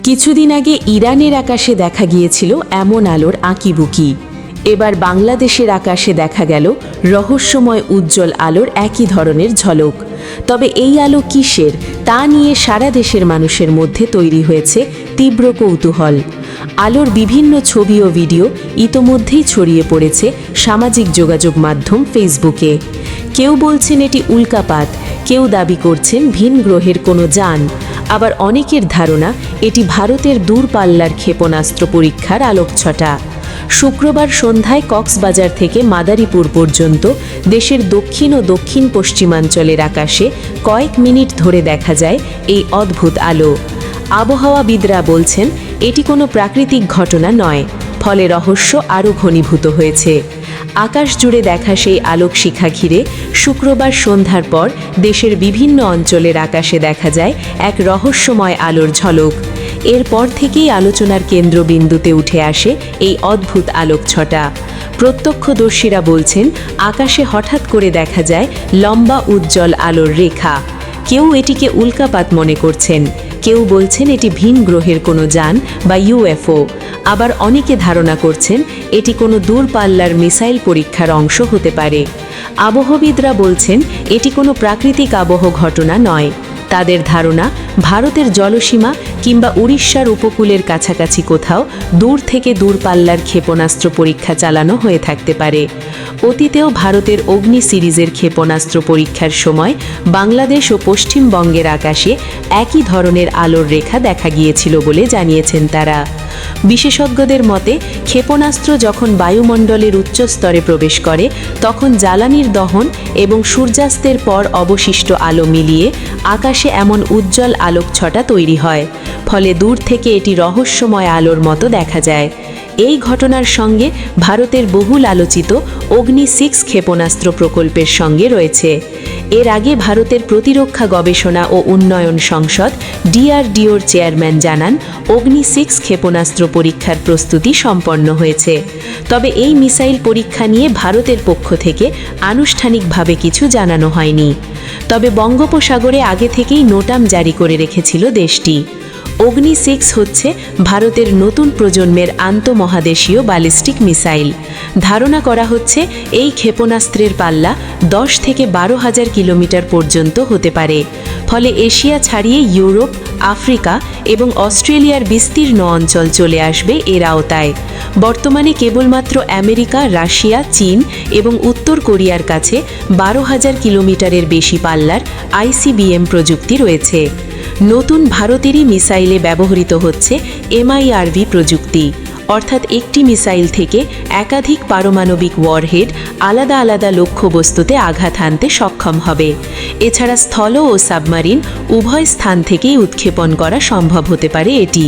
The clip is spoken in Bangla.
কিছুদিন আগে ইরানের আকাশে দেখা গিয়েছিল এমন আলোর আঁকিবুকি। এবার বাংলাদেশের আকাশে দেখা গেল রহস্যময় উজ্জ্বল আলোর একই ধরনের ঝলক। তবে এই আলো কিসের তা নিয়ে সারা দেশের মানুষের মধ্যে তৈরি হয়েছে তীব্র কৌতূহল। আলোর বিভিন্ন ছবি ও ভিডিও ইতোমধ্যেই ছড়িয়ে পড়েছে সামাজিক যোগাযোগ মাধ্যম ফেসবুকে। কেউ বলছেন এটি উল্কাপাত, কেউ দাবি করছেন ভিন গ্রহের কোনো যান, আবার অনেকের ধারণা এটি ভারতের দূরপাল্লার ক্ষেপণাস্ত্র পরীক্ষার আলোকছটা। শুক্রবার সন্ধ্যায় কক্সবাজার থেকে মাদারীপুর পর্যন্ত দেশের দক্ষিণ ও দক্ষিণ পশ্চিমাঞ্চলের আকাশে কয়েক মিনিট ধরে দেখা যায় এই অদ্ভুত আলো। আবহাওয়াবিদরা বলছেন এটি কোনো প্রাকৃতিক ঘটনা নয়, ফলে রহস্য আরও ঘনীভূত হয়েছে। আকাশ জুড়ে দেখা সেই আলোকশিখা ঘিরে শুক্রবার সন্ধ্যার পর দেশের বিভিন্ন অঞ্চলের আকাশে দেখা যায় এক রহস্যময় আলোর ঝলক। এরপর থেকেই আলোচনার কেন্দ্রবিন্দুতে উঠে আসে এই অদ্ভুত আলোকছটা। প্রত্যক্ষদর্শীরা বলছেন আকাশে হঠাৎ করে দেখা যায় লম্বা উজ্জ্বল আলোর রেখা। কেউ এটিকে উল্কাপাত মনে করছেন, কেউ বলছেন এটি ভিন গ্রহের কোনো যান বা ইউএফও, আবার অনেকে ধারণা করছেন এটি কোনো দূরপাল্লার মিসাইল পরীক্ষার অংশ হতে পারে। আবহবিদরা বলছেন এটি কোনো প্রাকৃতিক আবহ ঘটনা নয়। তাদের ধারণা ভারতের জলসীমা কিংবা উড়িষ্যার উপকূলের কাছাকাছি কোথাও দূর থেকে দূরপাল্লার ক্ষেপণাস্ত্র পরীক্ষা চালানো হয়ে থাকতে পারে। অতীতেও ভারতের অগ্নি সিরিজের ক্ষেপণাস্ত্র পরীক্ষার সময় বাংলাদেশ ও পশ্চিমবঙ্গের আকাশে একই ধরনের আলোর রেখা দেখা গিয়েছিল বলে জানিয়েছেন তারা। বিশেষজ্ঞদের মতে ক্ষেপণাস্ত্র যখন বায়ুমণ্ডলের উচ্চ স্তরে প্রবেশ করে তখন জ্বালানির দহন এবং সূর্যাস্তের পর অবশিষ্ট আলো মিলিয়ে আকাশে এমন উজ্জ্বল আলোকছটা তৈরি হয়, ফলে দূর থেকে এটি রহস্যময় আলোর মতো দেখা যায়। এই ঘটনার সঙ্গে ভারতের বহুল আলোচিত অগ্নি 6 ক্ষেপণাস্ত্র প্রকল্পের সঙ্গে রয়েছে। এর আগে ভারতের প্রতিরক্ষা গবেষণা ও উন্নয়ন সংসদ ডিআরডিওর চেয়ারম্যান জানান অগ্নি 6 ক্ষেপণাস্ত্র পরীক্ষার প্রস্তুতি সম্পন্ন হয়েছে। তবে এই মিসাইল পরীক্ষা নিয়ে ভারতের পক্ষ থেকে আনুষ্ঠানিকভাবে কিছু জানানো হয়নি। তবে বঙ্গোপসাগরে আগে থেকেই নোটাম জারি করে রেখেছিল দেশটি। অগ্নি 6 হচ্ছে ভারতের নতুন প্রজন্মের আন্তঃমহাদেশীয় ব্যালিস্টিক মিসাইল। ধারণা করা হচ্ছে এই ক্ষেপণাস্ত্রের পাল্লা 10 থেকে 12,000 কিলোমিটার পর্যন্ত হতে পারে, ফলে এশিয়া ছাড়িয়ে ইউরোপ, আফ্রিকা এবং অস্ট্রেলিয়ার বিস্তীর্ণ অঞ্চল চলে আসবে এর আওতায়। বর্তমানে কেবলমাত্র আমেরিকা, রাশিয়া, চীন এবং উত্তর কোরিয়ার কাছে 12,000 কিলোমিটারের বেশি পাল্লার ICBM প্রযুক্তি রয়েছে। নতুন ভারতেরই মিসাইলে ব্যবহৃত হচ্ছে MIRV প্রযুক্তি, অর্থাৎ একটি মিসাইল থেকে একাধিক পারমাণবিক ওয়ারহেড আলাদা আলাদা লক্ষ্যবস্তুতে আঘাত হানতে সক্ষম হবে। এছাড়া স্থল ও সাবমারিন উভয় স্থান থেকেই উৎক্ষেপণ করা সম্ভব হতে পারে এটি।